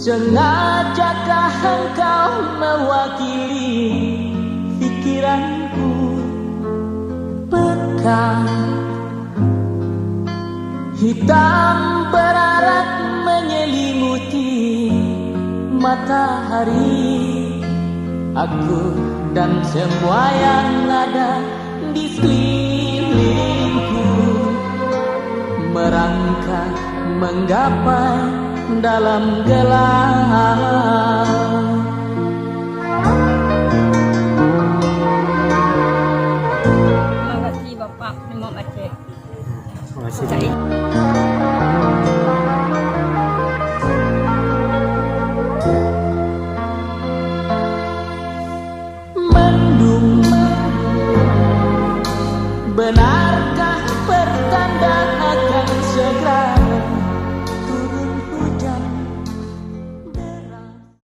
Sengajakah engkau mewakili pikiranku? Pekan hitam berarak menyelimuti matahari. Aku dan semua yang ada di sekelilingku merangkak menggapai dalam gelap. Terima kasih Bapak Imam Aceh. Terima kasih.